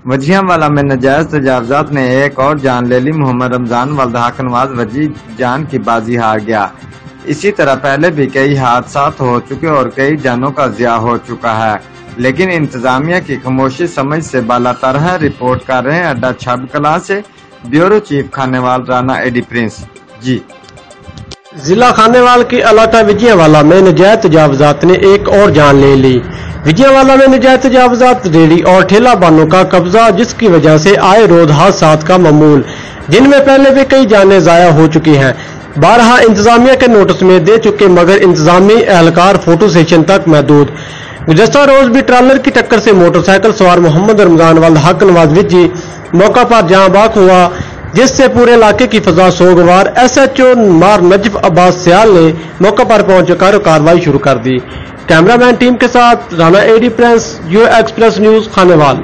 وجیہ والا میں ناجائز تجاوزات نے ایک اور جان لے لی۔ محمد رمضان والد حق نواز وجیہ جان کی بازی ہار گیا۔ اسی طرح پہلے بھی کئی حادثات ہو چکے اور کئی جانوں کا ضیاع ہو چکا ہے، لیکن انتظامیہ کی خاموشی سمجھ سے بالاتر ہے۔ رپورٹ کر رہے ہیں اڈا چھب کلاں سے بیورو چیف خانیوال رانا ایڈی پرنس جی۔ ضلع خانیوال کے علاقہ وجیہ والا میں ناجائز تجاوزات نے ایک اور جان لے لی۔ وجیہ والا میں ناجائز تجاوزات، ریڑھی اور ٹھیلا بانوں کا قبضہ، جس کی وجہ سے آئے روز حادثات کا معمول، جن میں پہلے بھی کئی جانیں ضائع ہو چکی ہیں۔ بارہا انتظامیہ کے نوٹس میں دے چکے مگر انتظامی اہلکار فوٹو سیشن تک محدود۔ گزشتہ روز بھی ٹرالر کی ٹکر سے موٹر سائیکل سوار محمد رمضان والد حق نواز وجی موقع پر جاں بحق ہوا، جس سے پورے علاقے کی فضا سوگوار۔ ایس ایچ او مار نجف عباس سیال نے موقع پر پہنچ کر کارروائی شروع کر دی۔ کیمرہ مین ٹیم کے ساتھ رانا ایڈی prince, you express news, Khanewal.